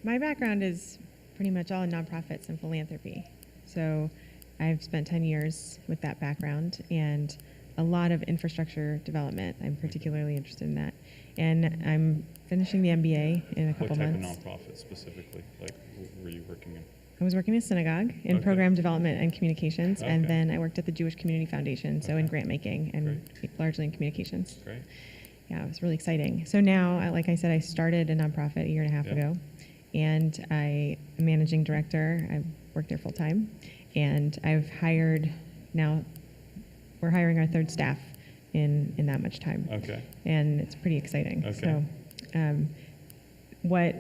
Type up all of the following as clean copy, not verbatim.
My background is pretty much all in nonprofits and philanthropy. So I've spent 10 years with that background and a lot of infrastructure development. I'm particularly interested in that. And I'm finishing the MBA in a couple months. What type of nonprofit specifically? Like, were you working in? I was working in a synagogue in program development and communications, and then I worked at the Jewish Community Foundation, so in grant making and largely in communications. Great. Yeah, it was really exciting. So now, like I said, I started a nonprofit a year and a half ago, and I am managing director. I work there full time, and I've hired now. We're hiring our third staff in that much time. Okay. And it's pretty exciting. Okay. So, what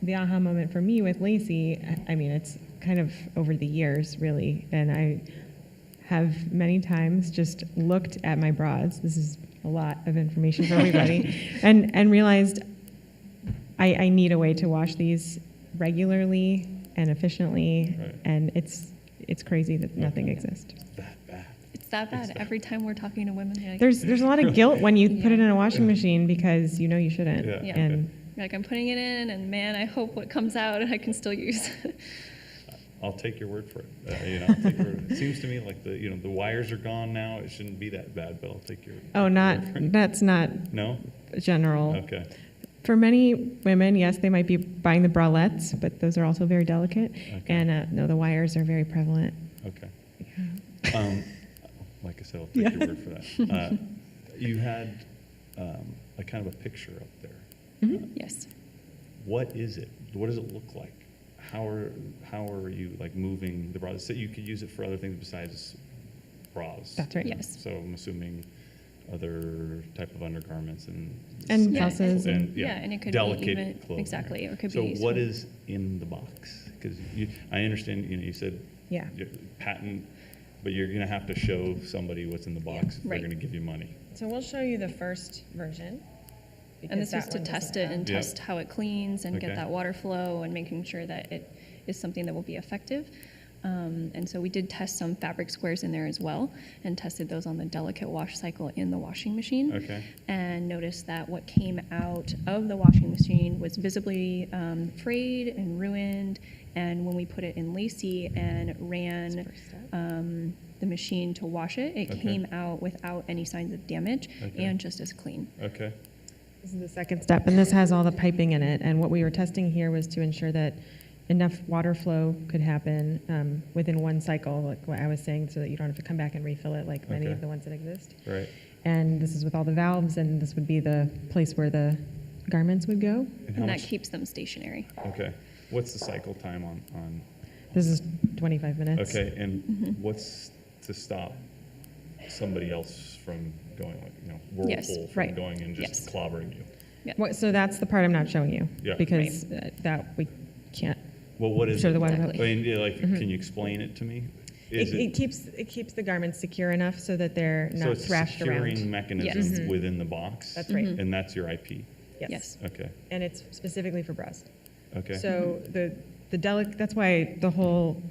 the aha moment for me with Lacey, I mean, it's kind of over the years, really, and I have many times just looked at my bras. This is a lot of information for everybody, and realized I need a way to wash these regularly and efficiently, and it's crazy that nothing exists. That bad. It's that bad. Every time we're talking to women, they're like, There's a lot of guilt when you put it in a washing machine because you know you shouldn't. Yeah. And you're like, I'm putting it in, and man, I hope what comes out I can still use. I'll take your word for it. I'll take your word. It seems to me like the wires are gone now. It shouldn't be that bad, but I'll take your. That's not No. general. Okay. For many women, yes, they might be buying the bralettes, but those are also very delicate. Okay. And no, the wires are very prevalent. Okay. Yeah. Like I said, I'll take your word for that. You had a kind of a picture up there. Yes. What is it? What does it look like? How are you like moving the bras? So you could use it for other things besides bras. That's right. Yes. So I'm assuming other type of undergarments and blouses and and it could delicate be even clothing. Exactly, or it could so be. So what is in the box? Because I understand. You said patent, but you're going to have to show somebody what's in the box if they're going to give you money. So we'll show you the first version. And this was to test it and test how it cleans and get that water flow and making sure that it is something that will be effective. And so we did test some fabric squares in there as well and tested those on the delicate wash cycle in the washing machine. Okay. And noticed that what came out of the washing machine was visibly frayed and ruined. And when we put it in Lacey and ran the machine to wash it, it came out without any signs of damage and just as clean. Okay. This is the second step, and this has all the piping in it. And what we were testing here was to ensure that enough water flow could happen within one cycle, like what I was saying, so that you don't have to come back and refill it like many of the ones that exist. Right. And this is with all the valves, and this would be the place where the garments would go. And that keeps them stationary. Okay. What's the cycle time on? This is 25 minutes. Okay, and what's to stop somebody else from going, like, Whirlpool from going and just clobbering you? Yeah. Well, so that's the part I'm not showing you because that we can't. Well, what is show it? the water. I mean, can you explain it to me? It keeps the garments secure enough so that they're not thrashed around. So it's a securing mechanism within the box? That's right. And that's your IP? Yes. Okay. And it's specifically for bras. Okay. So that's why the whole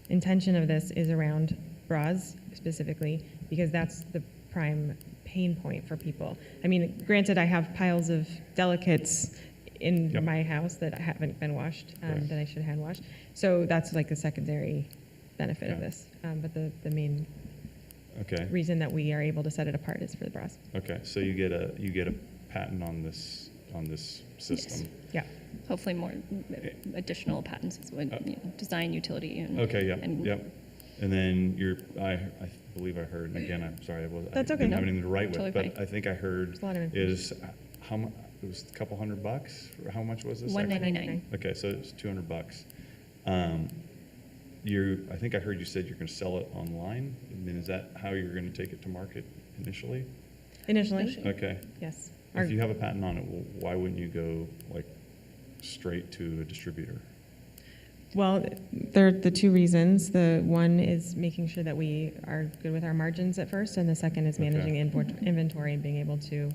intention of this is around bras specifically, because that's the prime pain point for people. I mean, granted, I have piles of delicates in my house that haven't been washed, that I should have had washed. So that's like a secondary benefit of this. But the main reason that we are able to set it apart is for the bras. Okay, so you get a patent on this system. Yes. Yeah. Hopefully more additional patents, design, utility, and And then I believe I heard, and again, I'm sorry, I didn't have anything to write with, but I think I heard is how much. It was a couple $100. How much was this? $199. Okay, so it's $200. I think I heard you said you're going to sell it online. I mean, is that how you're going to take it to market initially? Initially. Okay. Yes. If you have a patent on it, well, why wouldn't you go like straight to a distributor? Well, there are the two reasons. The one is making sure that we are good with our margins at first, and the second is managing inventory and being able to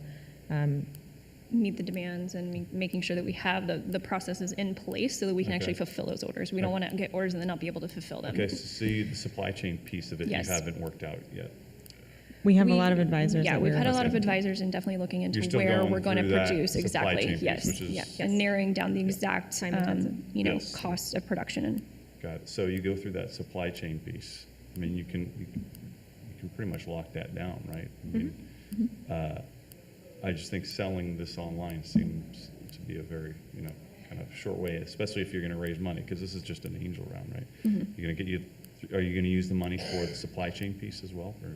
meet the demands and making sure that we have the processes in place so that we can actually fulfill those orders. We don't want to get orders and then not be able to fulfill them. Okay, so the supply chain piece of it you haven't worked out yet. We have a lot of advisors. Yeah, we've had a lot of advisors and definitely looking into where we're going to produce exactly. Yes, and narrowing down the exact cost of production. Got it. So you go through that supply chain piece. I mean, you can pretty much lock that down, right? I mean, I just think selling this online seems to be a very kind of short way, especially if you're going to raise money, because this is just an angel round, right? Are you going to use the money for the supply chain piece as well? Or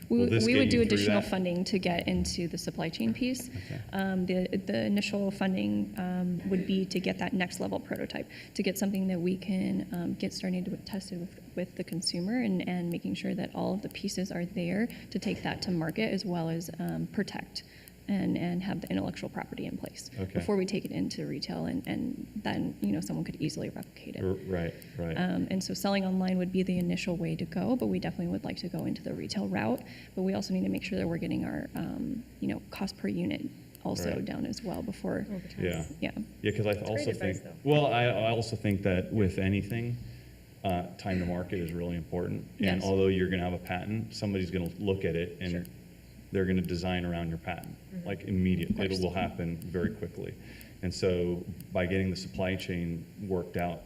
we would do additional funding to get into the supply chain piece. Okay. The initial funding would be to get that next level prototype, to get something that we can get starting to test it with the consumer and making sure that all of the pieces are there to take that to market, as well as protect and have the intellectual property in place before we take it into retail, and then someone could easily replicate it. Right. And so selling online would be the initial way to go, but we definitely would like to go into the retail route. But we also need to make sure that we're getting our cost per unit also down as well before. Yeah. Because I also think. Well, I also think that with anything, time to market is really important. And although you're going to have a patent, somebody's going to look at it and they're going to design around your patent, like immediately. It will happen very quickly. And so by getting the supply chain worked out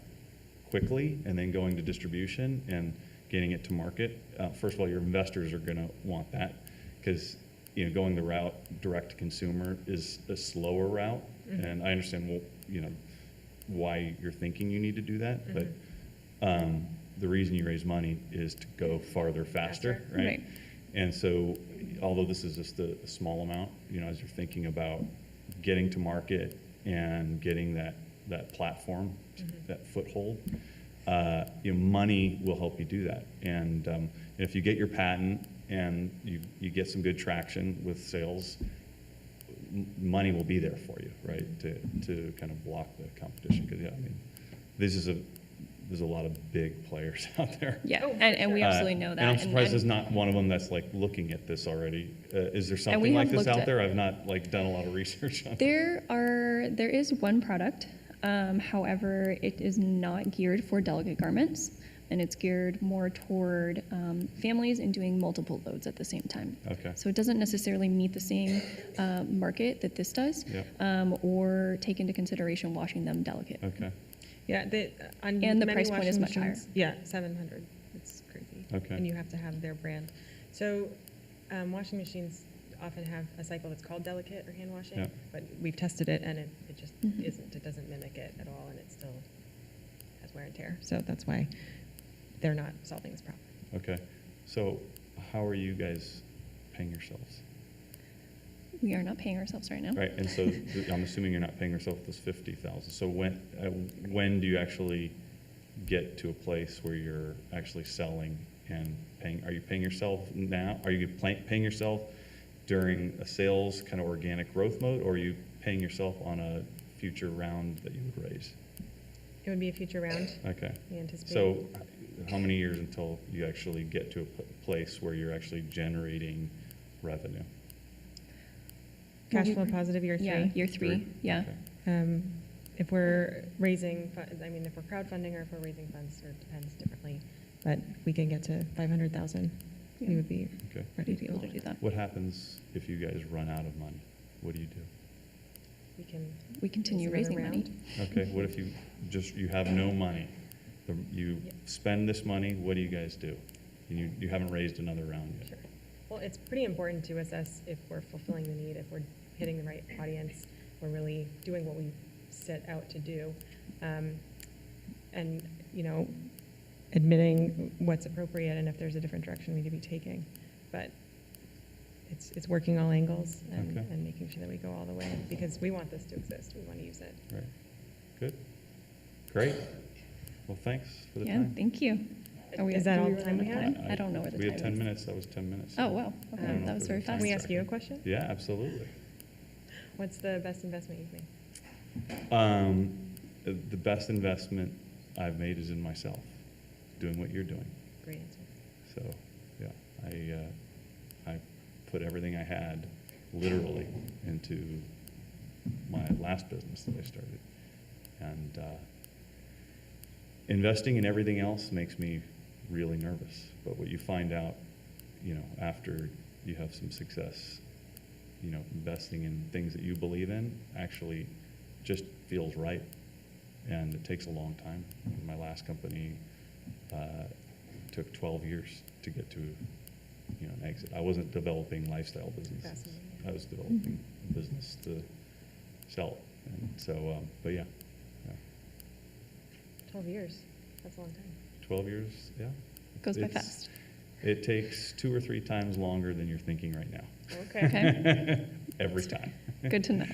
quickly and then going to distribution and getting it to market, first of all, your investors are going to want that, because going the route direct to consumer is a slower route. And I understand why you're thinking you need to do that, but the reason you raise money is to go farther faster, right? And so, although this is just a small amount, as you're thinking about getting to market and getting that platform, that foothold, money will help you do that. And if you get your patent and you get some good traction with sales, money will be there for you, right? To kind of block the competition. Because there's a lot of big players out there. Yeah, and we absolutely know that. And I'm surprised there's not one of them that's looking at this already. Is there something like this out there? I've not done a lot of research on it. There is one product. However, it is not geared for delicate garments, and it's geared more toward families and doing multiple loads at the same time. Okay. So it doesn't necessarily meet the same market that this does, or take into consideration washing them delicate. Okay. Yeah, and the price point is much higher. Yeah, $700. It's crazy. Okay. And you have to have their brand. So washing machines often have a cycle that's called delicate or hand washing, but we've tested it and it just isn't. It doesn't mimic it at all, and it still has wear and tear. So that's why they're not solving this problem. Okay. So how are you guys paying yourselves? We are not paying ourselves right now. Right, and so I'm assuming you're not paying yourself this $50,000. So when do you actually get to a place where you're actually selling and paying? Are you paying yourself now? Are you paying yourself during a sales kind of organic growth mode, or are you paying yourself on a future round that you would raise? It would be a future round. Okay. We anticipate. So how many years until you actually get to a place where you're actually generating revenue? Cash flow positive year 3. Yeah, year 3. Yeah. Okay. If we're raising, if we're crowdfunding or if we're raising funds, it depends differently. But if we can get to 500,000, we would be ready to be able to do that. What happens if you guys run out of money? What do you do? We continue raising money. Okay. What if you have no money? You spend this money. What do you guys do? You haven't raised another round yet. Sure. Well, it's pretty important to assess if we're fulfilling the need, if we're hitting the right audience, we're really doing what we set out to do, and admitting what's appropriate and if there's a different direction we need to be taking. But it's working all angles and making sure that we go all the way, because we want this to exist. We want to use it. Right. Good. Great. Well, thanks for the time. Yeah, thank you. Is that all the time we have? I don't know where the time is. We had 10 minutes. That was 10 minutes. Oh, wow. Okay. That was very fast. Can we ask you a question? Yeah, absolutely. What's the best investment you've made? The best investment I've made is in myself, doing what you're doing. Great answer. So, yeah, I put everything I had, literally, into my last business that I started. And investing in everything else makes me really nervous. But what you find out, after you have some success, investing in things that you believe in actually just feels right. And it takes a long time. My last company took 12 years to get to, an exit. I wasn't developing lifestyle businesses. I was developing a business to sell it. And so, but yeah. 12 years. That's a long time. 12 years, yeah. Goes by fast. It takes 2 or 3 times longer than you're thinking right now. Okay. Okay. Every time. Good to know.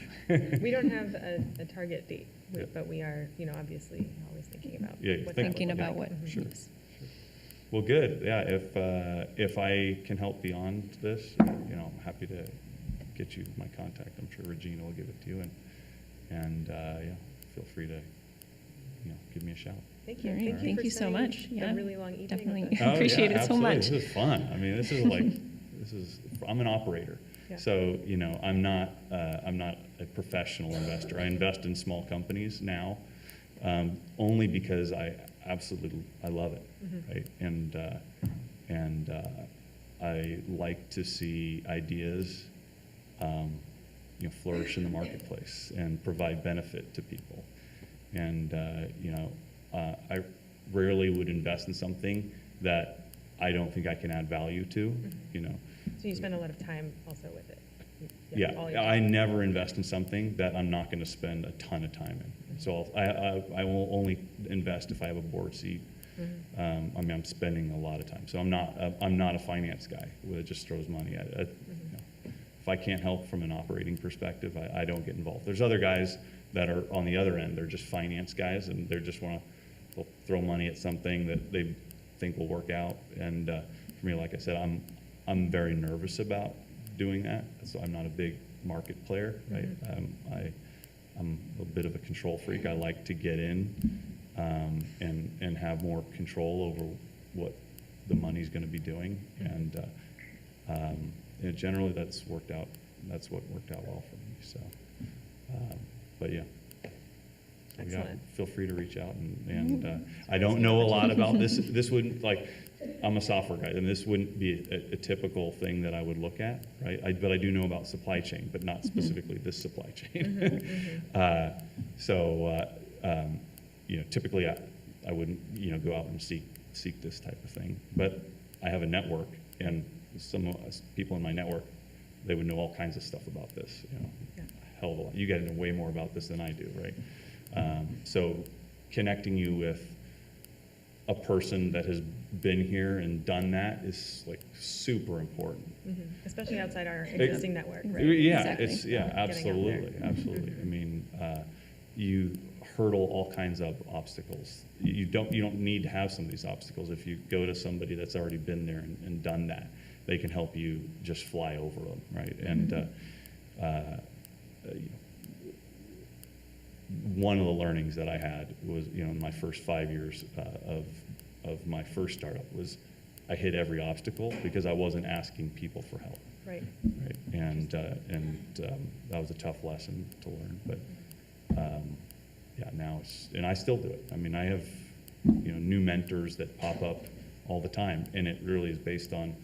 We don't have a target date, Yeah. but we are, obviously always thinking about Yeah, you're what's Thinking happening. about what. Sure. Yes. Well, good. Yeah, if I can help beyond this, I'm happy to get you my contact. I'm sure Regina will give it to you, and feel free to, give me a shout. Thank you. All right. Thank you Thank for you so spending much. Yeah, a really long evening definitely. with us. Appreciate it so absolutely. much. This is fun. I mean, this is like, I'm an operator. Yeah. So, I'm not a professional investor. I invest in small companies now, only because I love it, right? And I like to see ideas, flourish in the marketplace and provide benefit to people. And, I rarely would invest in something that I don't think I can add value to, So you spend a lot of time also with it. Yeah, all your I time. never invest in something that I'm not going to spend a ton of time in. So I will only invest if I have a board seat. I'm spending a lot of time. So I'm not a finance guy that just throws money at it. If I can't help from an operating perspective, I don't get involved. There's other guys that are on the other end. They're just finance guys, and they just they'll throw money at something that they think will work out. And for me, like I said, I'm very nervous about doing that. So I'm not a big market player, right? I'm a bit of a control freak. I like to get in and have more control over what the money's going to be doing. And generally, that's worked out. That's what worked out well for me. So, but yeah. So, yeah, Excellent. feel free to reach out. And I don't know a lot about this. This wouldn't, I'm a software guy, and this wouldn't be a typical thing that I would look at, right? But I do know about supply chain, but not specifically this supply chain. Typically I wouldn't, go out and seek this type of thing. But I have a network, and some people in my network, they would know all kinds of stuff about this. Yeah. A hell of a lot. You got to know way more about this than I do, right? So connecting you with a person that has been here and done that is super important. Especially outside our existing network, right? Yeah, Exactly. absolutely, absolutely. I mean, you hurdle all kinds of obstacles. You don't need to have some of these obstacles. If you go to somebody that's already been there and done that, they can help you just fly over them, right? And one of the learnings that I had was, in my first 5 years of my first startup was I hit every obstacle because I wasn't asking people for help. Right. Right. And that was a tough lesson to learn. But now and I still do it. I mean, I have new mentors that pop up all the time, and it really is based on,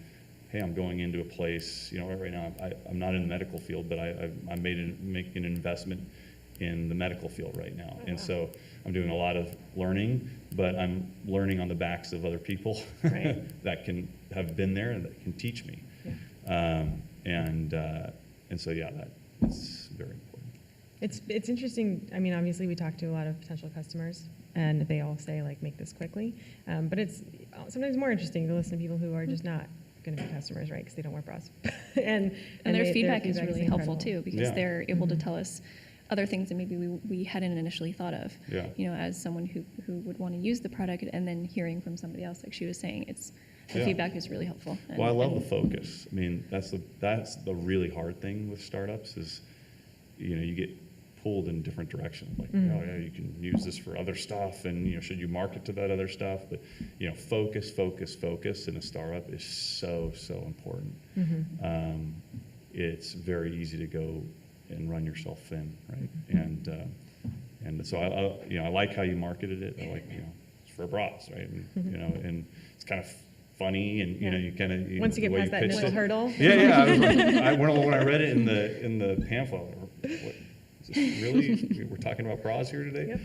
hey, I'm going into a place. Right now I'm not in the medical field, but I'm making an investment in the medical field right now. And so I'm doing a lot of learning, but I'm learning on the backs of other people Right. that can have been there and that can teach me. Yeah. And so, that's very important. It's interesting. I mean, obviously, we talk to a lot of potential customers, and they all say, make this quickly. But it's sometimes more interesting to listen to people who are just not going to be customers, right? Because they don't work for us. and their feedback is really helpful incredible. too, because Yeah. they're able to tell us other things that maybe we hadn't initially thought of. Yeah. As someone who would want to use the product, and then hearing from somebody else, like she was saying, the Yeah. feedback is really helpful. Well, I love the focus. I mean, that's the really hard thing with startups is, you get pulled in different directions. Like, oh yeah, you can use this for other stuff, and should you market to that other stuff? But focus in a startup is so important. It's very easy to go and run yourself thin, right? And so I like how you marketed it. I like it's for bras, right? And, and it's kind of funny, and you know, you kind of Once you get past that initial hurdle. Yeah. When I read it in the pamphlet, what, is this really? We're talking about bras here today. Yep.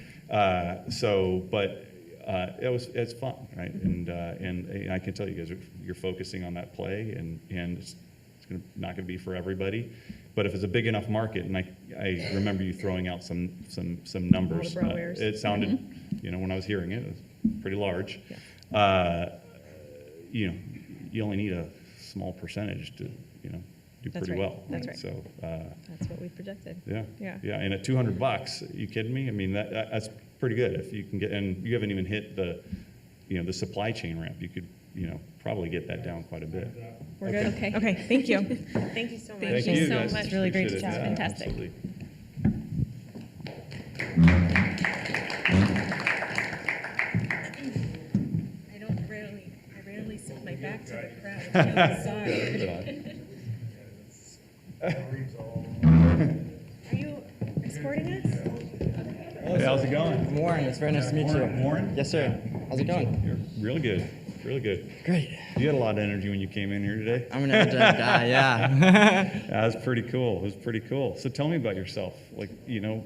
It's fun, right? And I can tell you guys, you're focusing on that play, and it's not going to be for everybody. But if it's a big enough market, and I remember you throwing out some numbers. All the bra wears. It sounded, you know, when I was hearing it, it was pretty large. Yeah. You know, you only need a small percentage to, you know, do That's pretty right. well. That's right? right. So. That's what we projected. Yeah. Yeah. And at $200, are you kidding me? I mean, that's pretty good. If you can get, and you haven't even hit the, you know, the supply chain ramp. You could, you know, probably get that down quite a bit. We're good? Okay. Okay, thank you. Thank you so much. Thank you so guys. much. It's really great to Appreciate it. chat. Yeah, Fantastic. absolutely. I rarely sit my back to the crowd. Are you escorting us? Hey, how's it going? Warren, it's very nice to meet you. Warren? Yes, sir. How's it going? You're really good. Really good. Great. You had a lot of energy when you came in here today. I'm an energetic guy, yeah. That was pretty cool. It was pretty cool. So tell me about yourself. Like, you know,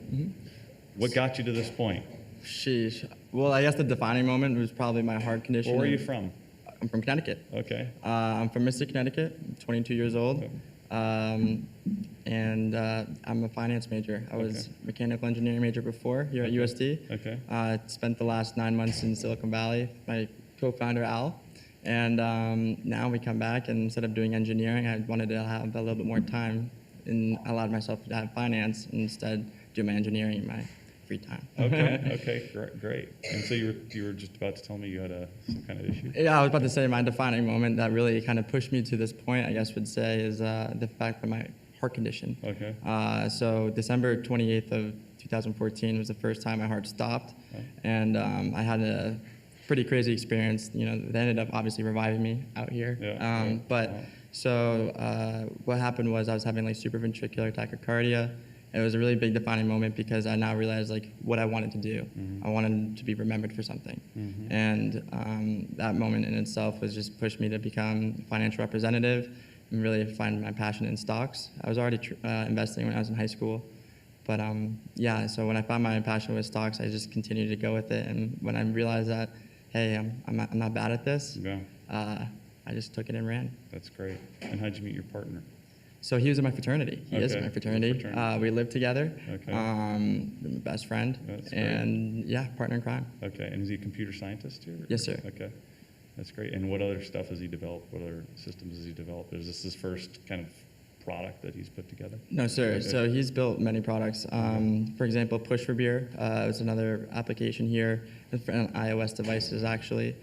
what got you to this point? Sheesh. Well, I guess the defining moment was probably my heart condition. Where are you from? I'm from Connecticut. Okay. I'm from Mystic, Connecticut. I'm 22 years old. Okay. And I'm a finance major. I was mechanical engineering major before here at USD. Okay. Spent the last 9 months in Silicon Valley. My co-founder, Al. And now we come back, and instead of doing engineering, I wanted to have a little bit more time and allowed myself to have finance and instead do my engineering in my free time. Okay. Great. And so you were just about to tell me you had some kind of issue? Yeah, I was about to say my defining moment that really kind of pushed me to this point, I guess would say, is the fact that my heart condition. Okay. So December 28th of 2014 was the first time my heart stopped. Oh. And I had a pretty crazy experience. You know, they ended up obviously reviving me out here. Yeah. But Wow. so what happened was I was having like supraventricular tachycardia. It was a really big defining moment because I now realized like what I wanted to do. Mm-hmm. I wanted to be remembered for something. Mm-hmm. And that moment in itself was just pushed me to become a financial representative and really find my passion in stocks. I was already investing when I was in high school. But yeah, so when I found my passion with stocks, I just continued to go with it. And when I realized that, hey, I'm not bad at this, Yeah. I just took it and ran. That's great. And how'd you meet your partner? So he was in my fraternity. He is in Okay. my fraternity. Fraternity. We lived together. Okay. My best friend. That's great. And yeah, partner in crime. Okay. And is he a computer scientist too? Yes, sir. Okay. That's great. And what other stuff has he developed? What other systems has he developed? Is this his first kind of product that he's put together? No, sir. Okay. So he's built many products. For example, Push for Beer is another application here for iOS devices, actually.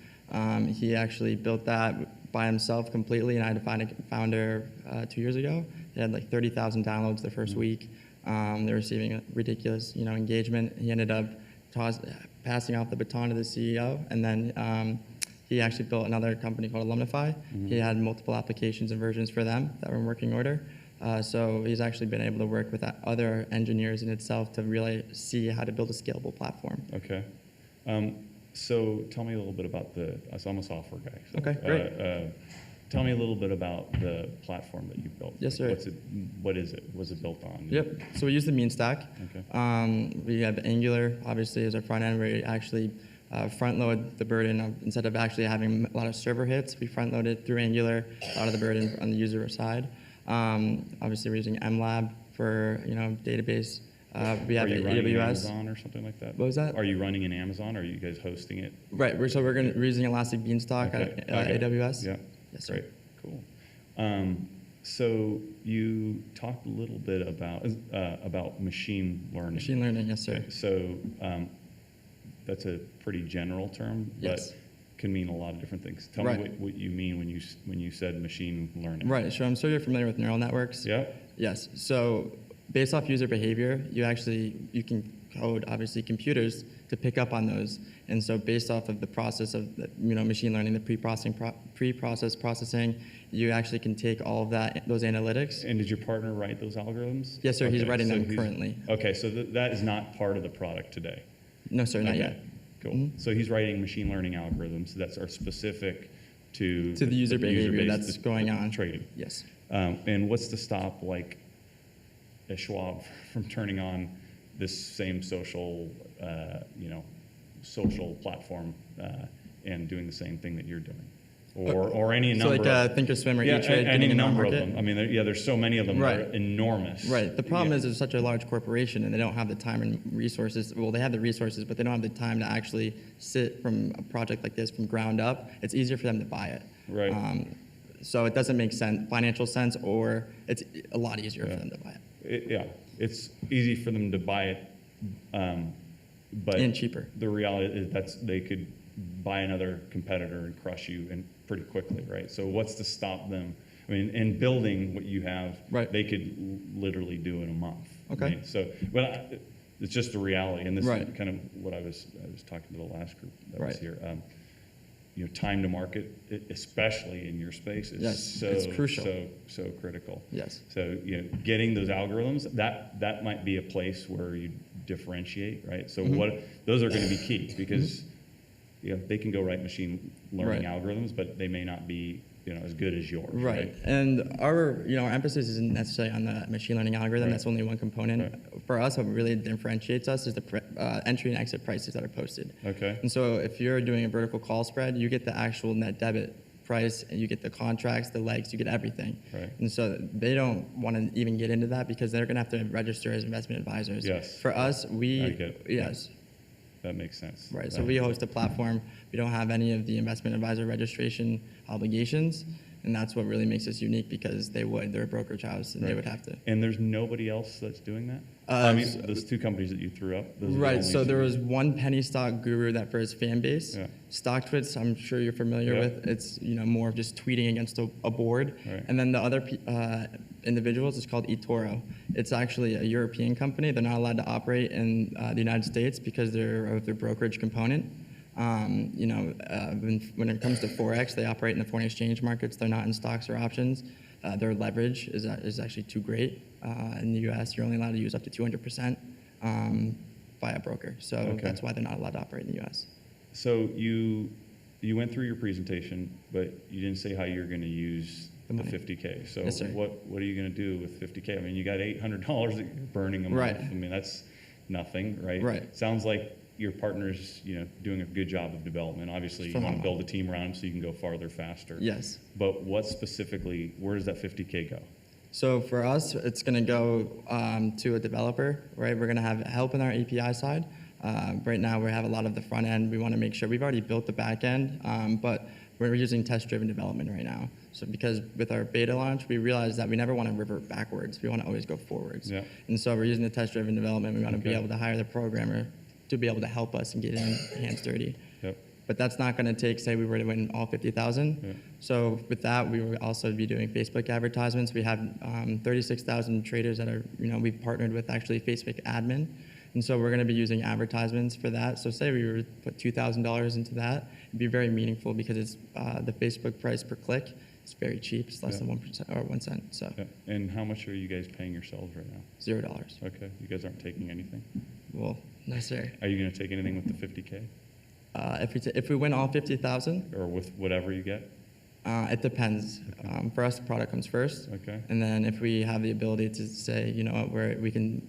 He actually built that by himself completely, and I had to find a founder 2 years ago. They had like 30,000 downloads the first week. They're receiving a ridiculous, engagement. He ended up passing off the baton to the CEO, and then he actually built another company called Alumnify. He had multiple applications and versions for them that were in working order. So he's actually been able to work with other engineers in itself to really see how to build a scalable platform. Okay. So tell me a little bit about so I'm a software guy. So, Okay, great. Tell me a little bit about the platform that you built. Yes, sir. What is it? What's it built on? Yep. So we use the mean stack. Okay. We have Angular, obviously, as our front end, where we actually front load the burden instead of actually having a lot of server hits. We front load it through Angular, a lot of the burden on the user side. Obviously, we're using MLab for database. We have Are you running in AWS. Amazon or something like that? What was that? Are you running in Amazon? Or are you guys hosting it? Right. We're using Elastic Beanstalk Okay. at Okay. AWS. Yeah. Yes, sir. Great. Cool. So you talked a little bit about machine learning. Machine learning, yes, sir. Okay, so that's a pretty general term, Yes. but can mean a lot of different things. Tell Right. me what you mean when you said machine learning. Right. So I'm sure you're familiar with neural networks. Yeah. Yes. So based off user behavior, you can code obviously computers to pick up on those. And so based off of the process of machine learning, the pre-process processing, you actually can take all of those analytics. And did your partner write those algorithms? Yes, sir. He's Okay, writing so them currently. Okay, so that is not part of the product today. No, sir, not Okay, yet. Cool. Mhm. So he's writing machine learning algorithms that are specific to the user behavior base that's going on. Trading. Yes. And what's to stop like a Schwab from turning on this same social, social platform and doing the same thing that you're doing? Or any So number like of, Thinkorswim or yeah, E-Trade any getting in our number of market? them. I mean, there's so many of them that are enormous. Right. The problem Yeah. is it's such a large corporation and they don't have the time and resources. Well, they have the resources, but they don't have the time to actually sit from a project like this from ground up. It's easier for them to buy it. Right. So it doesn't make financial sense, or it's a lot easier for them to buy it. Yeah, it's easy for them to buy it, but And cheaper. The reality is they could buy another competitor and crush you and pretty quickly, right? So what's to stop them? I mean, in building what you have, Right. they could literally do in a month. Okay. I mean, so, but it's just the reality, and this Right. is kind of what I was talking to the last group that was Right. here. Time to market, especially in your space, is Yes, it's crucial. so critical. Yes. So getting those algorithms, that might be a place where you differentiate, right? So Mm-hmm. those are going to be key because they can go write machine learning Right. algorithms, but they may not be as good as yours, Right. right? And our emphasis isn't necessarily on the machine learning algorithm. Right. That's only one component. Right. For us, what really differentiates us is the entry and exit prices that are posted. Okay. And so if you're doing a vertical call spread, you get the actual net debit price, and you get the contracts, the legs, you get everything. Right. And so they don't want to even get into that because they're going to have to register as investment advisors. Yes. For us, I get it. yes. That makes sense. Right, so we host a platform. We don't have any of the investment advisor registration obligations, and that's what really makes us unique because they're a brokerage house and they Right. would have to. And there's nobody else that's doing that? Those two companies that you threw up? Those are the Right, only so there two? was one penny stock guru that for his fan base. Yeah. StockTwits, I'm sure you're familiar Yeah. with. It's more of just tweeting against a board. Right. And then the other individuals is called eToro. It's actually a European company. They're not allowed to operate in the United States because they're of their brokerage component. When it comes to Forex, they operate in the foreign exchange markets. They're not in stocks or options. Their leverage is actually too great. In the U.S., you're only allowed to use up to 200% by a broker. So Okay. that's why they're not allowed to operate in the U.S. So you went through your presentation, but you didn't say how you're going to use The the money. $50K. So Yes, sir. what are you going to do with $50K? I mean, you got $800 that you're burning a month. Right. I mean, that's nothing, right? Right. Sounds like your partner's doing a good job of development. Obviously, you want to Phenomenal. build a team around him so you can go farther faster. Yes. But what specifically? Where does that $50K go? So for us, it's going to go to a developer, right? We're going to have help in our API side. Right now, we have a lot of the front end. We want to make sure we've already built the back end, but we're using test-driven development right now. So because with our beta launch, we realized that we never want to revert backwards. We want to always go forwards. Yeah. And so we're using the test-driven development. We want to be Okay. able to hire the programmer to be able to help us and get in hands dirty. Yep. But that's not going to take, say, we were to win all 50,000. Yeah. So with that, we will also be doing Facebook advertisements. We have 36,000 traders that are, we've partnered with actually Facebook admin. And so we're going to be using advertisements for that. So say we were to put $2,000 into that, it'd be very meaningful because it's the Facebook price per click. It's very cheap. It's less Yeah. than 1% or 1 cent. So Yeah. And how much are you guys paying yourselves right now? $0. Okay. You guys aren't taking anything? Well, no, sir. Are you going to take anything with the $50K? If we win all 50,000, Or with whatever you get? it depends. For us, the product comes first. Okay. And then if we have the ability to say, you know what, we can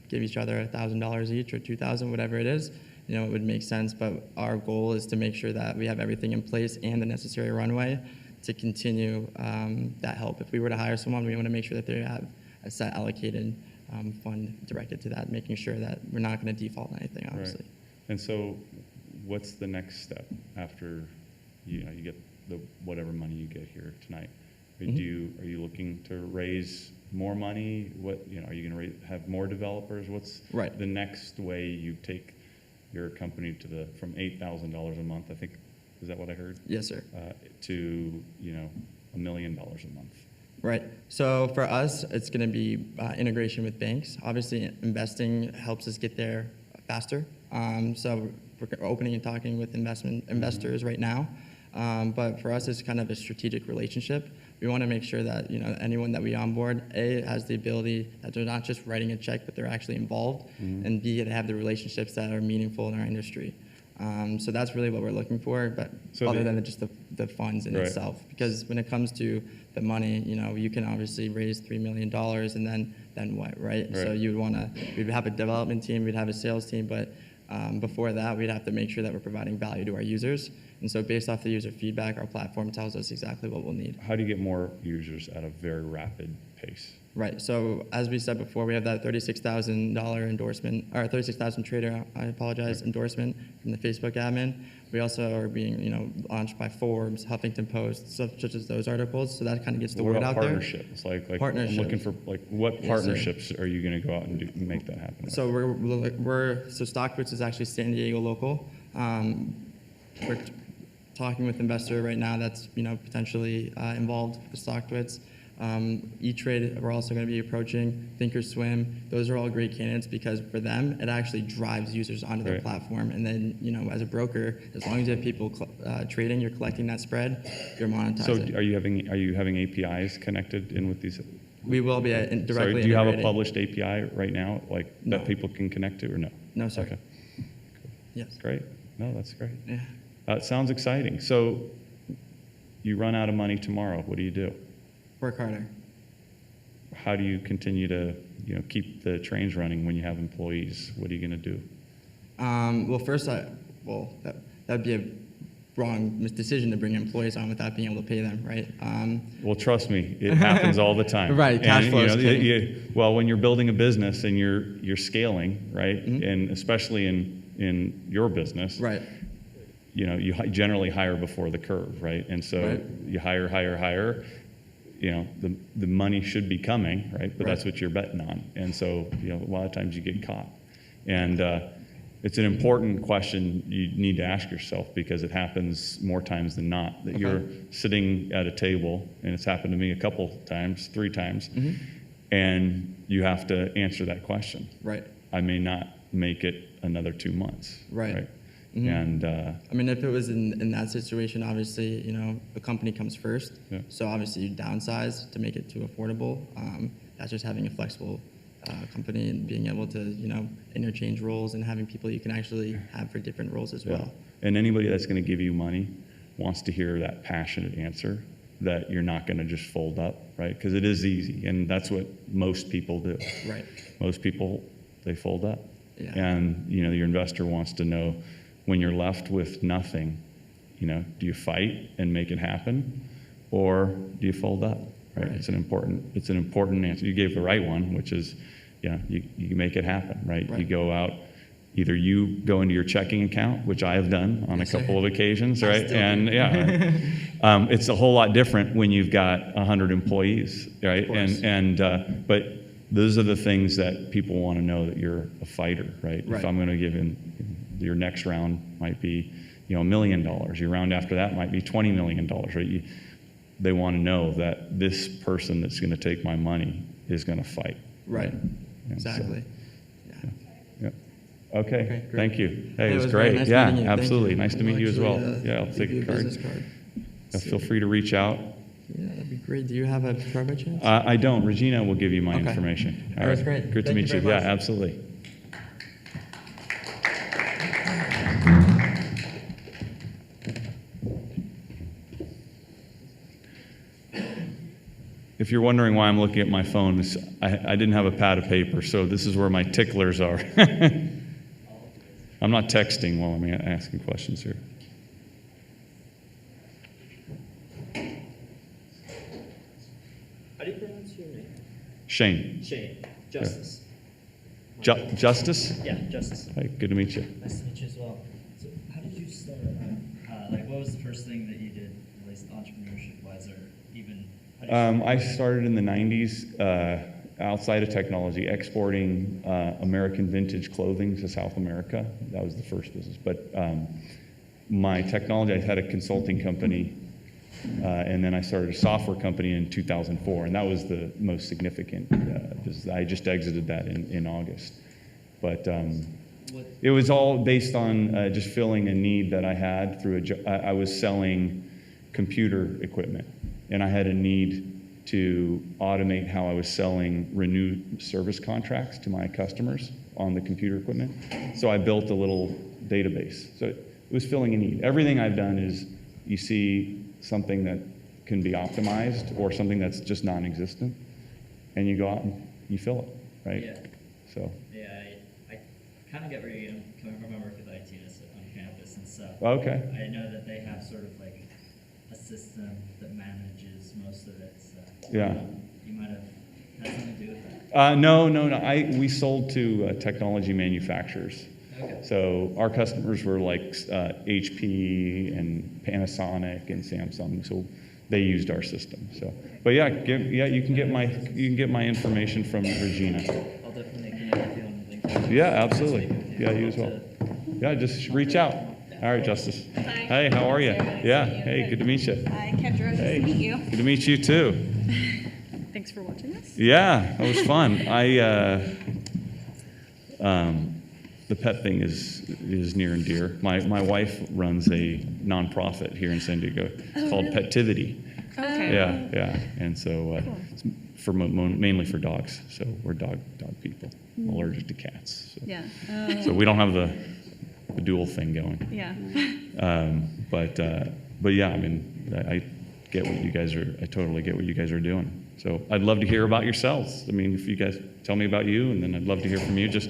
give each other $1,000 each or $2,000, whatever it is, it would make sense. But our goal is to make sure that we have everything in place and the necessary runway to continue that help. If we were to hire someone, we want to make sure that they have a set allocated fund directed to that, making sure that we're not going to default on anything, obviously. Right. And so what's the next step after you get the whatever money you get here tonight? Are you looking to raise more money? What are you going to have more developers? What's Right. the next way you take your company to from $8,000 a month? I think is that what I heard? Yes, sir. To $1 million a month. Right. So for us, it's going to be integration with banks. Obviously, investing helps us get there faster. So we're opening and talking with investors right now. But for us, it's kind of a strategic relationship. We want to make sure that anyone that we onboard, A, has the ability that they're not just writing a check, but they're actually involved, and B, they have the relationships that are meaningful in our industry. So that's really what we're looking for. But So other than just the the funds in Right. itself. Because when it comes to the money, you know, you can obviously raise $3 million and then what, right? So Right. we'd have a development team, we'd have a sales team, but before that, we'd have to make sure that we're providing value to our users. And so based off the user feedback, our platform tells us exactly what we'll need. How do you get more users at a very rapid pace? Right. So as we said before, we have that $36,000 endorsement, or 36,000 trader, I apologize, endorsement from the Facebook admin. We also are being, you know, launched by Forbes, Huffington Post, such as those articles. So that kind of gets the What word about out there. partnerships? Like I'm Partnerships. looking for, like, what Yes, sir. partnerships are you going to go out and make that happen? So so StockTwits is actually San Diego local. We're talking with Investor right now that's, you know, potentially involved with StockTwits. E-Trade, we're also going to be approaching, Thinkorswim. Those are all great candidates because for them, it actually drives users onto their Right. platform. And then, you know, as a broker, as long as you have people trading, you're collecting that spread, you're So monetizing. are you having APIs connected in with these? We will be directly Sorry, do you have a integrated. published API right now, like No. that people can connect to, or no? No, sir. Okay, Yes. great. No, that's great. Yeah. It sounds exciting. So you run out of money tomorrow. What do you do? Work harder. How do you continue to, you know, keep the trains running when you have employees? What are you going to do? Well, first, that would be a wrong decision to bring employees on without being able to pay them, right? Well, trust me, it happens all the time. Right, cash And, flow you is know, king. well, when you're building a business and you're scaling, right, Mhm. and especially in your business, Right. you know, you generally hire before the curve, right? And so Right. you hire. You know, the money should be coming, right? But that's Right. what you're betting on. And so, you know, a lot of times you get caught. And it's an important question you need to ask yourself because it happens more times than not that Okay. you're sitting at a table, and it's happened to me a couple times, 3 times, Mhm. and you have to answer that question. Right. I may not make it another 2 months. Right. Mhm. And I mean, if it was in that situation, obviously, you know, the company comes first. Yeah. So obviously you downsize to make it too affordable. That's just having a flexible company and being able to, you know, interchange roles and having people you can actually have for different roles as yeah. well. And anybody that's going to give you money wants to hear that passionate answer that you're not going to just fold up, right? Because it is easy, and that's what most people do. Right. Most people, they fold up. Yeah. And, you know, your investor wants to know when you're left with nothing, you know, do you fight and make it happen, or do you fold up? Right? Right. It's an important answer. You gave the right one, which is, you know, you make it happen, right? Right. You go out, either you go into your checking account, which I have done on Yes, a sir. couple of occasions, I right? still And do. yeah, it's a whole lot different when you've got 100 employees, right? Of course. But those are the things that people want to know, that you're a fighter, right? Right. If I'm going to give in, your next round might be, you know, $1 million. Your round after that might be $20 million, right? They want to know that this person that's going to take my money is going to fight. Right. Yeah, so- Exactly. Yeah. Yeah. Okay. Okay, great. Thank you. Hey, It it was was very great. nice Yeah, meeting you. Thank absolutely. you. Nice to meet you as well. Actually, Yeah, I'll give take you a card. business card. Feel free to reach out. Yeah, that'd be great. Do you have a card by chance? I don't. Regina will give you my Okay. information. That was great. Good to Thank you meet you. very Yeah, much. absolutely. If you're wondering why I'm looking at my phone, I didn't have a pad of paper, so this is where my ticklers are. I'm not texting while I'm asking questions here. How do you pronounce your name? Shane. Shane. Justice. Justice? Yeah, Justice. Hey, good to meet you. Nice to meet you as well. So, how did you start? What was the first thing that you did, at least entrepreneurship-wise, or even? How did you I started in the 90s outside of technology, exporting American vintage clothing to South America. That was the first business. But my technology, I had a consulting company, and then I started a software company in 2004, and that was the most significant business. I just exited that in August. But What? it was all based on just filling a need that I had through I was selling computer equipment, and I had a need to automate how I was selling renewed service contracts to my customers on the computer equipment. So I built a little database. So it was filling a need. Everything I've done is you see something that can be optimized or something that's just non-existent, and you go out and you fill it, right? Yeah. So, Yeah, I kind of get where you're coming from. I work with ITS on campus and stuff. okay. I know that they have sort of like a system that manages most of it, so. Yeah. You might have had something to do with that. No. We sold to technology manufacturers. Okay. So our customers were like HP and Panasonic and Samsung. So they used our system. So, but yeah, you can get my information from Regina. I'll definitely connect with you on LinkedIn. Yeah, absolutely. Speak with you. Yeah, you as well. Yeah, just reach out. All right, Justice. Hi. Hey, how are you? Yeah. Hey, good to meet you. Hi, Kendra. Nice Hey, to meet you. good to meet you too. Thanks for watching this. Yeah, that was fun. The pet thing is near and dear. My wife runs a nonprofit here in San Diego called really? Petivity. Okay. Yeah. And so it's for mainly for dogs. So we're dog people. I'm allergic to cats. So. Yeah. So we don't have the dual thing going. Yeah. But yeah, I mean, I get what you guys are. I totally get what you guys are doing. So I'd love to hear about yourselves. I mean, if you guys tell me about you, and then I'd love to hear from you. Just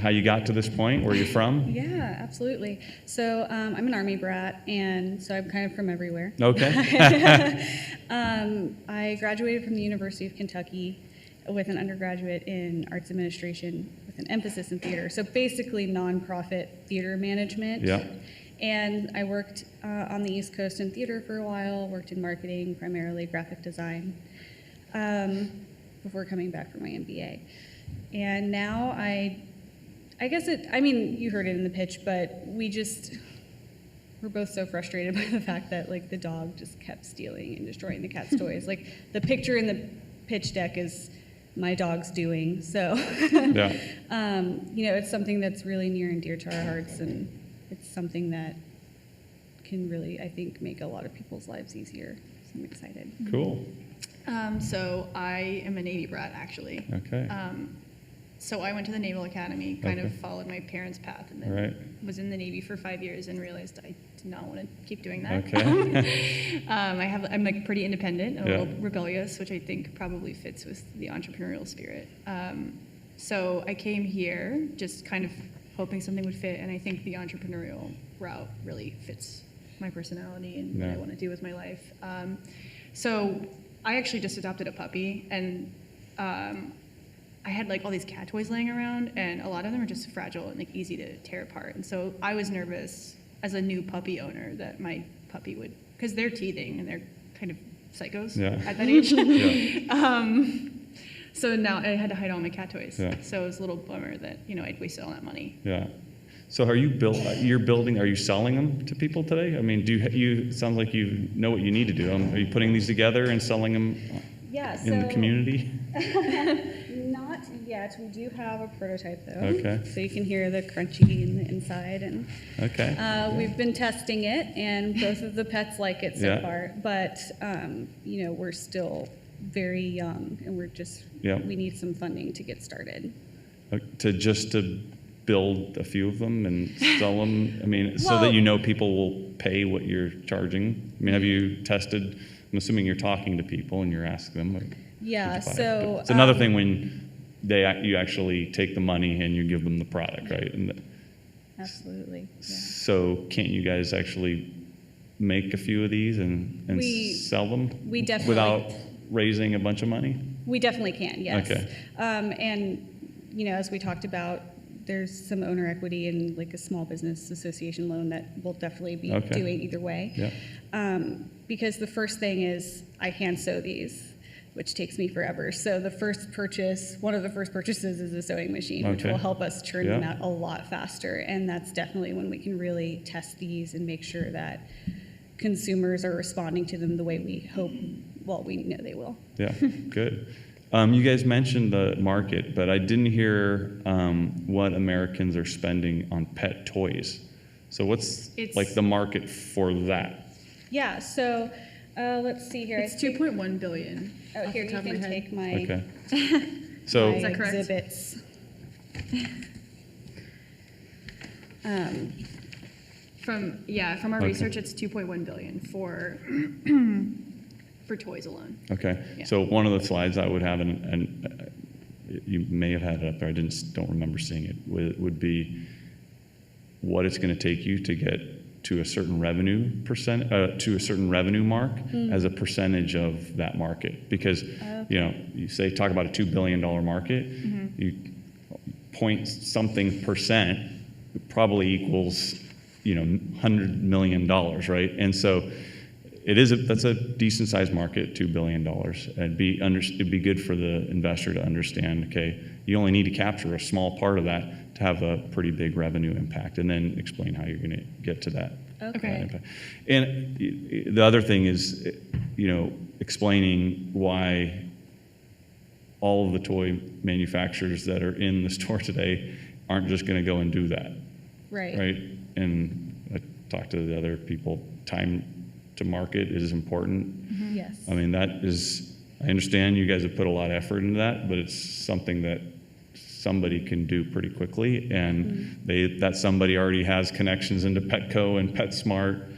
how you got to this point, where you're from. Yeah, absolutely. So I'm an Army brat, and so I'm kind of from everywhere. Okay. I graduated from the University of Kentucky with an undergraduate in arts administration with an emphasis in theater. So basically nonprofit theater management. Yeah. And I worked on the East Coast in theater for a while, worked in marketing, primarily graphic design, before coming back for my MBA. And now I guess you heard it in the pitch, but we're both so frustrated by the fact that like the dog just kept stealing and destroying the cat's toys. Like the picture in the pitch deck is my dog's doing. So, Yeah. It's something that's really near and dear to our hearts, and it's something that can really, I think, make a lot of people's lives easier. So I'm excited. Cool. So I am a Navy brat, actually. Okay. So I went to the Naval Academy, kind Okay. of followed my parents' path, and then Right. was in the Navy for 5 years and realized I did not want to keep doing that. Okay. I'm like pretty independent, a Yeah. little rebellious, which I think probably fits with the entrepreneurial spirit. So I came here just kind of hoping something would fit, and I think the entrepreneurial route really fits my personality and what Yeah. I want to do with my life. So I actually just adopted a puppy, and I had like all these cat toys laying around, and a lot of them are just fragile and like easy to tear apart. And so I was nervous as a new puppy owner that my puppy would, because they're teething and they're kind of psychos Yeah. at that age. Yeah. So now I had to hide all my cat toys. Yeah. So it was a little bummer that I'd wasted all that money. Yeah. So are you building? Are you selling them to people today? I mean, it sounds like you know what you need to do. Are you putting these together and selling them Yeah, in the community? Not yet. We do have a prototype though. Okay. So you can hear the crunchy in the inside, and Okay. we've been testing it, and both of the pets like it so Yeah. far. But we're still very young, and Yeah. we need some funding to get started. To build a few of them and sell them. I mean, so Well- that people will pay what you're charging. I mean, have you tested? I'm assuming you're talking to people and you're asking them. Like, Yeah, to buy it. so, But it's another thing when you actually take the money and you give them the product, right? And Absolutely. Yeah. so can't you guys actually make a few of these and We- sell them? we definitely- without raising a bunch of money? We definitely can, yes. Okay. And, as we talked about, there's some owner equity in like a small business association loan that we'll definitely be Okay. doing either way. Yeah. Because the first thing is I hand sew these, which takes me forever. So one of the first purchases is a sewing machine, which Okay. will help us churn them Yeah. out a lot faster. And that's definitely when we can really test these and make sure that consumers are responding to them the way we hope, we know they will. Yeah, good. You guys mentioned the market, but I didn't hear what Americans are spending on pet toys. So what's It's- the market for that? Yeah, so let's see here. It's I think- 2.1 billion. Oh, off here, the you top of can my head. take my, Okay. So my Is that correct? exhibits. From our Okay. research, it's 2.1 billion for toys alone. Okay, Yeah. so one of the slides I would have, and you may have had it up there, don't remember seeing it, would be what it's going to take you to get to a certain revenue mark as a percentage of that market. Because, you talk about a $2 billion market, you point something percent probably equals, $100 million, right? And so that's a decent sized market, $2 billion. It'd be good for the investor to understand, okay, you only need to capture a small part of that to have a pretty big revenue impact, and then explain how you're going to get to that. Okay. Impact. And the other thing is, explaining why all of the toy manufacturers that are in the store today aren't just going to go and do that. Right? And I talked to the other people, time to market is important. Yes. I mean, I understand you guys have put a lot of effort into that, but it's something that somebody can do pretty quickly, and that somebody already has connections into Petco and PetSmart.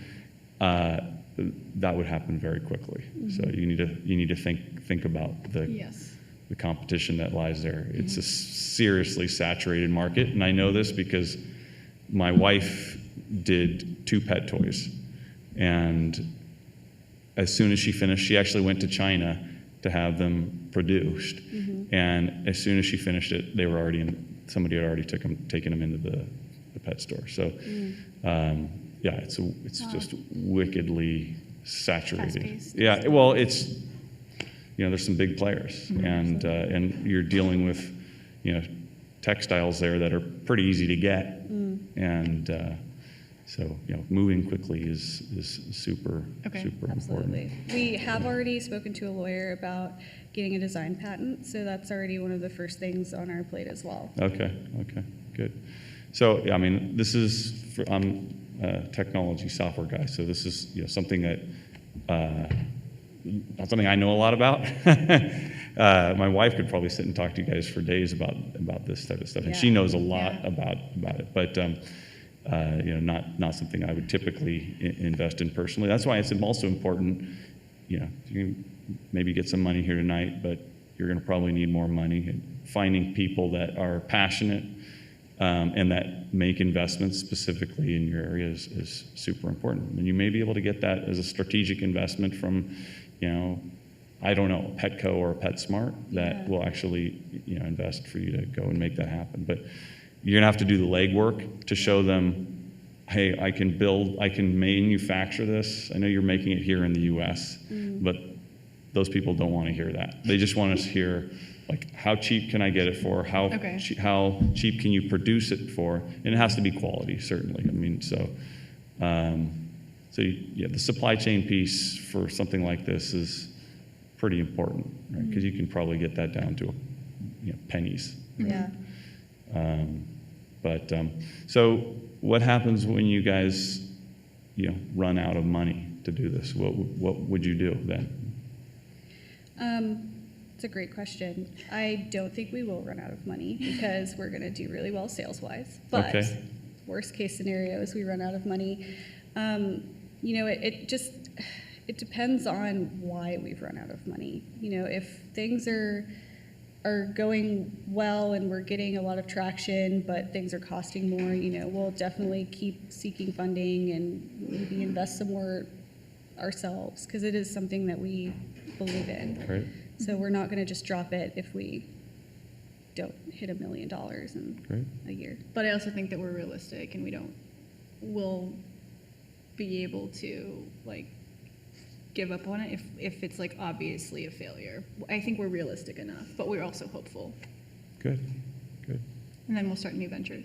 That would happen very quickly. So you need to think about the competition that lies there. It's a seriously saturated market, and I know this because my wife did 2 pet toys, and as soon as she finished, she actually went to China to have them produced. And as soon as she finished it, they were somebody had already taken them into the pet store. So, it's just wickedly saturated. Fast-paced. Yeah, well, there's some big players, and you're dealing with, textiles there that are pretty easy to get, and so moving quickly is super super Absolutely. important. We have already spoken to a lawyer about getting a design patent, so that's already one of the first things on our plate as well. Okay, good. So I'm a technology software guy, so this is something that not something I know a lot about. My wife could probably sit and talk to you guys for days about this type of stuff, and she knows a lot about it, but not something I would typically invest in personally. That's why it's also important, you can maybe get some money here tonight, but you're going to probably need more money. And finding people that are passionate and that make investments specifically in your area is super important. And you may be able to get that as a strategic investment from, I don't know, Petco or PetSmart that will actually, invest for you to go and make that happen. But you're gonna have to do the legwork to show them, hey, I can manufacture this. I know you're making it here in the U.S., but those people don't want to hear that. They just want us to hear, like, how cheap can I get it for? How cheap can you produce it for? And it has to be quality, certainly. I mean, the supply chain piece for something like this is pretty important, right? Because you can probably get that down to pennies. Yeah. So what happens when you guys, run out of money to do this? What would you do then? It's a great question. I don't think we will run out of money because we're going to do really well sales-wise. But worst case scenario is we run out of money. It depends on why we've run out of money. If things are going well and we're getting a lot of traction, but things are costing more, we'll definitely keep seeking funding and maybe invest some more ourselves because it is something that we believe in. Right. So we're not going to just drop it if we don't hit $1 million in a year. But I also think that we're realistic and we'll be able to give up on it if it's obviously a failure. I think we're realistic enough, but we're also hopeful. Good. And then we'll start new ventures.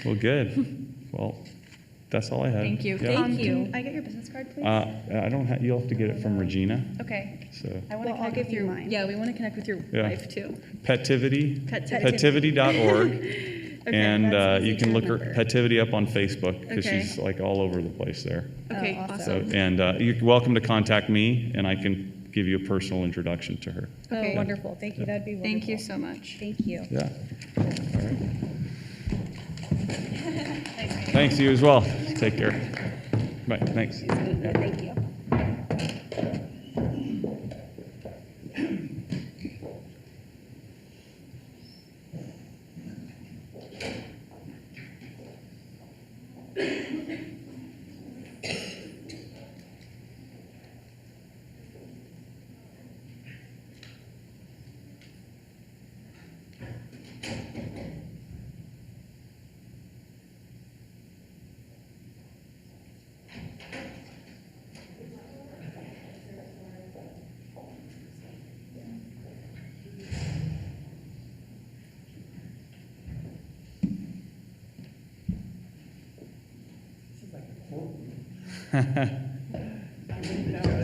Well, good. Well, that's all I had. Thank you. Yeah. Thank you. Can I get your business card, please? I don't have. You'll have to get it from Regina. Okay. So I'll give you mine. Yeah, we want to connect with your wife too. Pettivity. Pettivity. Pettivity.org. And that's you easy can to look her remember. Pettivity up on Facebook because Okay. she's all over the place there. Okay, awesome. So, awesome. and you're welcome to contact me, and I can give you a personal introduction to her. Okay. Oh, wonderful. Thank you. That'd be wonderful. Thank you so much. Thank you. Yeah. All right. Nice meeting you. Thanks, you as well. Take care. Bye, thanks. Thank you.